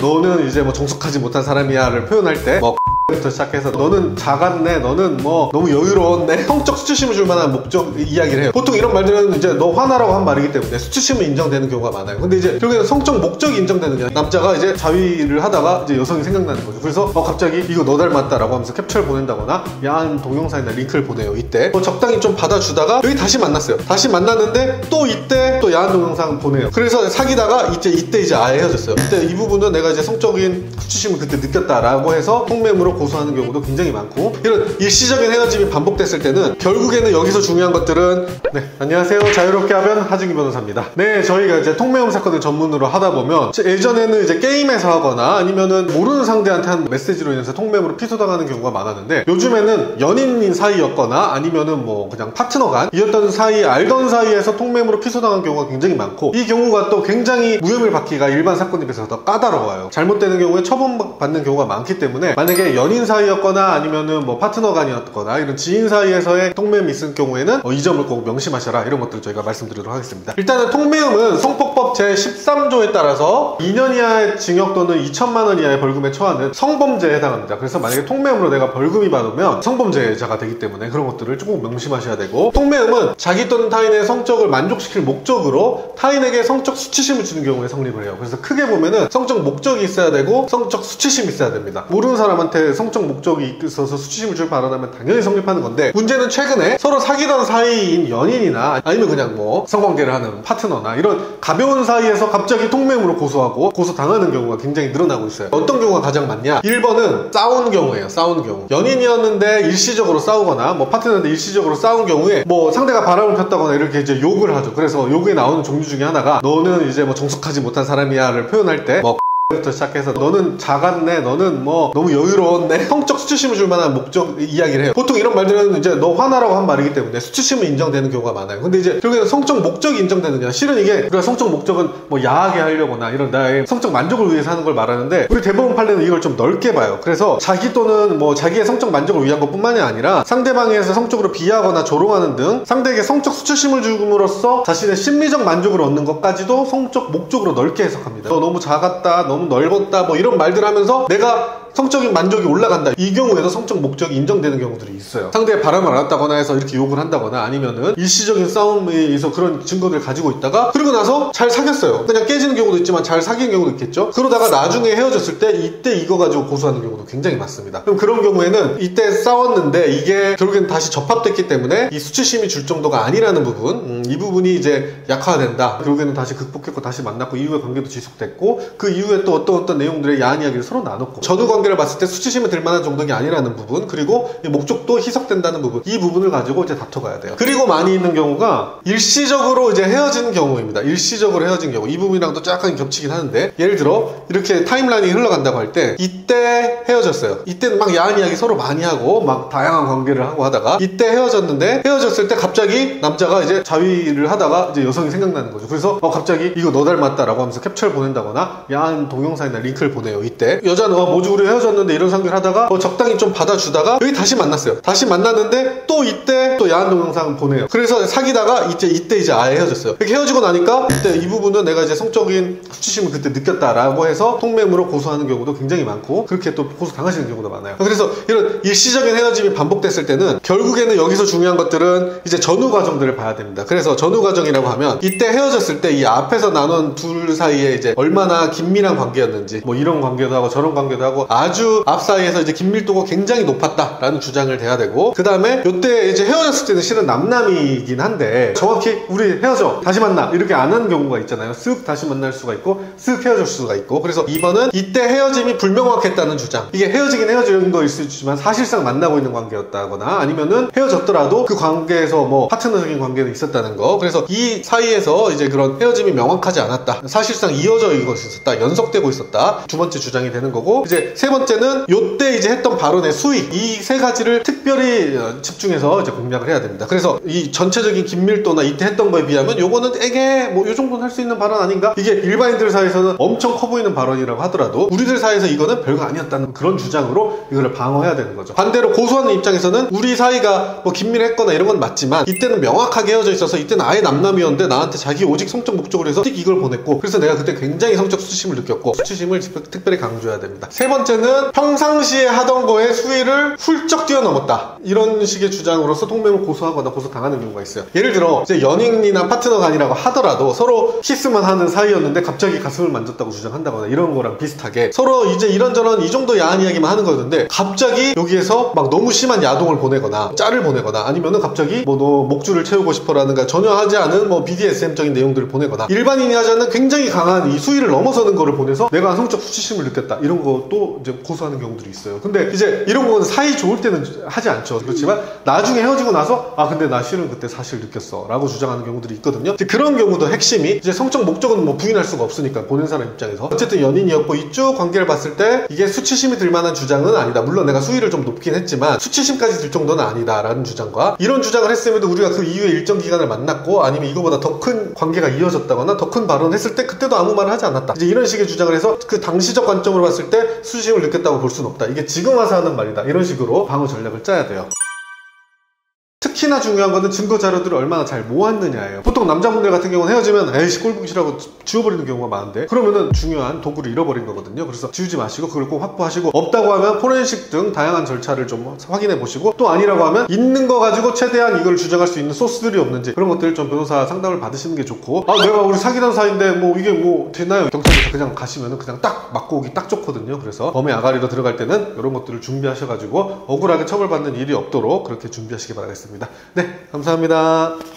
너는 이제 뭐 정숙하지 못한 사람이야를 표현할 때 뭐 부터 시작해서 너는 작았네, 너는 뭐 너무 여유로웠네, 성적 수치심을 줄 만한 목적 이야기를 해요. 보통 이런 말들은 이제 너 화나라고 한 말이기 때문에 수치심은 인정되는 경우가 많아요. 근데 이제 결국에는 성적 목적이 인정되는 게 남자가 이제 자위를 하다가 이제 여성이 생각나는 거죠. 그래서 갑자기 이거 너 닮았다라고 하면서 캡처를 보낸다거나 야한 동영상이나 링크를 보내요. 이때 적당히 좀 받아주다가 여기 다시 만났어요. 다시 만났는데 또 이때 또 야한 동영상 보내요. 그래서 사귀다가 이때 이제 아예 헤어졌어요. 이때 이 부분은 내가 이제 성적인 수치심을 그때 느꼈다라고 해서 통매물로 고소하는 경우도 굉장히 많고, 이런 일시적인 헤어짐이 반복됐을 때는 결국에는 여기서 중요한 것들은 안녕하세요, 자유롭게 하면 하중기 변호사입니다. 저희가 이제 통매음 사건을 전문으로 하다 보면 예전에는 이제 게임에서 하거나 아니면은 모르는 상대한테 한 메시지로 인해서 통매음으로 피소당하는 경우가 많았는데, 요즘에는 연인인 사이였거나 아니면은 뭐 그냥 파트너 간이었던 사이, 알던 사이에서 통매음으로 피소당한 경우가 굉장히 많고, 이 경우가 또 굉장히 무혐의를 받기가 일반 사건에 비해서 더 까다로워요. 잘못되는 경우에 처분받는 경우가 많기 때문에, 만약에 연인 사이였거나 아니면은 뭐 파트너 간이었거나 이런 지인 사이에서의 통매음이 있을 경우에는 이 점을 꼭 명심하셔라, 이런 것들을 저희가 말씀드리도록 하겠습니다. 일단은 통매음은 성폭법 제13조에 따라서 2년 이하의 징역 또는 2천만 원 이하의 벌금에 처하는 성범죄에 해당합니다. 그래서 만약에 통매음으로 내가 벌금이 받으면 성범죄자가 되기 때문에 그런 것들을 조금 명심하셔야 되고, 통매음은 자기 또는 타인의 성적을 만족시킬 목적으로 타인에게 성적 수치심을 주는 경우에 성립을 해요. 그래서 크게 보면은 성적 목적이 있어야 되고 성적 수치심이 있어야 됩니다. 모르는 사람한테 성적 목적이 있어서 수치심을 줄 바라면 당연히 성립하는 건데, 문제는 최근에 서로 사귀던 사이인 연인이나 아니면 그냥 뭐 성관계를 하는 파트너나 이런 가벼운 사이에서 갑자기 통매음으로 고소하고 고소당하는 경우가 굉장히 늘어나고 있어요. 어떤 경우가 가장 많냐? 1번은 싸운 경우예요. 싸우는 경우. 연인이었는데 일시적으로 싸우거나 뭐 파트너인데 일시적으로 싸운 경우에 뭐 상대가 바람을 폈다거나 이렇게 이제 욕을 하죠. 그래서 욕에 나오는 종류 중에 하나가 너는 이제 뭐 정숙하지 못한 사람이야를 표현할 때 뭐 부터 시작해서 너는 작았네, 너는 뭐 너무 여유로웠네, 성적 수치심을 줄 만한 목적 이야기를 해요. 보통 이런 말들은 이제 너 화나라고 한 말이기 때문에 수치심은 인정되는 경우가 많아요. 근데 이제 결국에는 성적 목적이 인정되느냐, 실은 이게 우리가 성적 목적은 뭐 야하게 하려거나 이런 나의 성적 만족을 위해서 하는 걸 말하는데, 우리 대법원 판례는 이걸 좀 넓게 봐요. 그래서 자기 또는 뭐 자기의 성적 만족을 위한 것 뿐만이 아니라 상대방에서 성적으로 비하하거나 조롱하는 등 상대에게 성적 수치심을 줌으로써 자신의 심리적 만족을 얻는 것까지도 성적 목적으로 넓게 해석합니다. 너 너무 작았다, 너무 넓었다, 뭐 이런 말들 하면서 내가 성적인 만족이 올라간다, 이 경우에도 성적 목적이 인정되는 경우들이 있어요. 상대의 바람을 알았다거나 해서 이렇게 욕을 한다거나 아니면은 일시적인 싸움에서 그런 증거들을 가지고 있다가 그러고 나서 잘 사귀었어요. 그냥 깨지는 경우도 있지만 잘 사귀는 경우도 있겠죠. 그러다가 나중에 헤어졌을 때 이때 이거 가지고 고소하는 경우도 굉장히 많습니다. 그럼 그런 경우에는 이때 싸웠는데 이게 결국엔 다시 접합됐기 때문에 이 수치심이 줄 정도가 아니라는 부분, 이 부분이 이제 약화된다, 결국에는 다시 극복했고 다시 만났고 이후에 관계도 지속됐고 그 이후에 또 어떤 내용들의 야한 이야기를 서로 나눴고 전후 관계를 봤을 때 수치심을 들 만한 정도가 아니라는 부분, 그리고 목적도 희석된다는 부분, 이 부분을 가지고 이제 다퉈가야 돼요. 그리고 많이 있는 경우가 일시적으로 이제 헤어진 경우입니다. 일시적으로 헤어진 경우, 이 부분이랑도 약간 겹치긴 하는데, 예를 들어 이렇게 타임라인이 흘러간다고 할 때 이때 헤어졌어요. 이때는 막 야한 이야기 서로 많이 하고 막 다양한 관계를 하고 하다가 이때 헤어졌는데, 헤어졌을 때 갑자기 남자가 이제 자위를 하다가 이제 여성이 생각나는 거죠. 그래서 갑자기 이거 너 닮았다라고 하면서 캡처를 보낸다거나 야한 동영상이나 링크를 보내요. 이때 여자는 뭐지 우리 헤어졌는데 이런 상태를 하다가 적당히 좀 받아주다가 여기 다시 만났어요. 다시 만났는데 또 이때 또 야한 동영상 보내요. 그래서 사귀다가 이때 이제 아예 헤어졌어요. 이렇게 헤어지고 나니까 이때 이 부분은 내가 이제 성적인 수치심을 그때 느꼈다라고 해서 통매물로 고소하는 경우도 굉장히 많고, 그렇게 또 고소 당하시는 경우도 많아요. 그래서 이런 일시적인 헤어짐이 반복됐을 때는 결국에는 여기서 중요한 것들은 이제 전후 과정들을 봐야 됩니다. 그래서 전후 과정이라고 하면 이때 헤어졌을 때 이 앞에서 나눈 둘 사이에 이제 얼마나 긴밀한 관계였는지, 뭐 이런 관계도 하고 저런 관계도 하고 아주 앞 사이에서 이제 긴밀도가 굉장히 높았다라는 주장을 돼야 되고, 그 다음에 이때 이제 헤어졌을 때는 실은 남남이긴 한데 정확히 우리 헤어져 다시 만나 이렇게 안 하는 경우가 있잖아요. 쓱 다시 만날 수가 있고 쓱 헤어질 수가 있고. 그래서 2번은 이때 헤어짐이 불명확했다는 주장. 이게 헤어지긴 헤어진 거 있을 수 있지만 사실상 만나고 있는 관계였다거나 아니면은 헤어졌더라도 그 관계에서 뭐 파트너적인 관계는 있었다는 거. 그래서 이 사이에서 이제 그런 헤어짐이 명확하지 않았다, 사실상 이어져 있었다, 연속되고 있었다, 두 번째 주장이 되는 거고, 이제 세 번째는 요때 이제 했던 발언의 수익, 이 세 가지를 특별히 집중해서 이제 공략을 해야 됩니다. 그래서 이 전체적인 긴밀도나 이때 했던 거에 비하면 요거는 되게 뭐 요 정도는 할 수 있는 발언 아닌가? 이게 일반인들 사이에서는 엄청 커 보이는 발언이라고 하더라도 우리들 사이에서 이거는 별거 아니었다는 그런 주장으로 이거를 방어해야 되는 거죠. 반대로 고소하는 입장에서는 우리 사이가 뭐 긴밀했거나 이런 건 맞지만 이때는 명확하게 헤어져 있어서 이때는 아예 남남이었는데 나한테 자기 오직 성적 목적으로 해서 이걸 보냈고 그래서 내가 그때 굉장히 성적 수치심을 느꼈고 수치심을 특별히 강조해야 됩니다. 세 번째는 평상시에 하던 거에 수위를 훌쩍 뛰어넘었다. 이런 식의 주장으로서 통명을 고소하거나 고소당하는 경우가 있어요. 예를 들어 이제 연인이나 파트너가 아니라고 하더라도 서로 키스만 하는 사이였는데 갑자기 가슴을 만졌다고 주장한다거나 이런 거랑 비슷하게 서로 이제 이런저런 이 정도 야한 이야기만 하는 거였는데 갑자기 여기에서 막 너무 심한 야동을 보내거나 짤을 보내거나 아니면은 갑자기 뭐 너 목줄을 채우고 싶어라든가 전혀 하지 않은 뭐 BDSM적인 내용들을 보내거나 일반인이 하지 않는 굉장히 강한 이 수위를 넘어서는 거를 보내서 내가 성적 수치심을 느꼈다 이런 것도 이제 고소하는 경우들이 있어요. 근데 이제 이런 거는 사이 좋을 때는 하지 않죠. 그렇지만 나중에 헤어지고 나서 아 근데 나 실은 그때 사실 느꼈어 라고 주장하는 경우들이 있거든요. 이제 그런 경우도 핵심이 이제 성적 목적은 뭐 부인할 수가 없으니까 보낸 사람 입장에서 어쨌든 연인이었고 이쪽 관계를 봤을 때 이게 수치심이 들 만한 주장은 아니다. 물론 내가 수위를 좀 높긴 했지만 수치심까지 들 정도는 아니다 라는 주장과 이런 주장을 했음에도 우리가 그 이후에 일정 기간을 만났고 아니면 이거보다 더 큰 관계가 이어졌다거나 더 큰 발언을 했을 때 그때도 아무 말을 하지 않았다. 이제 이런 식의 주장을 해서 그 당시적 관점으로 봤을 때 수치심을 느꼈다고 볼 수는 없다. 이게 지금 와서 하는 말이다. 이런 식으로 방어 전략을 짜야 돼요. 특히나 중요한 거는 증거 자료들을 얼마나 잘 모았느냐예요. 보통 남자분들 같은 경우는 헤어지면 에이씨 꼴보기 싫어하고 지워버리는 경우가 많은데 그러면은 중요한 도구를 잃어버린 거거든요. 그래서 지우지 마시고 그걸 꼭 확보하시고 없다고 하면 포렌식 등 다양한 절차를 좀 확인해 보시고 또 아니라고 하면 있는 거 가지고 최대한 이걸 주장할 수 있는 소스들이 없는지 그런 것들을 좀 변호사 상담을 받으시는 게 좋고 아 내가 우리 사귀던 사이인데 뭐 이게 뭐 되나요? 경찰서 그냥 가시면은 그냥 딱 맞고 오기 딱 좋거든요. 그래서 범의 아가리로 들어갈 때는 이런 것들을 준비하셔가지고 억울하게 처벌받는 일이 없도록 그렇게 준비하시기 바라겠습니다. 네, 감사합니다.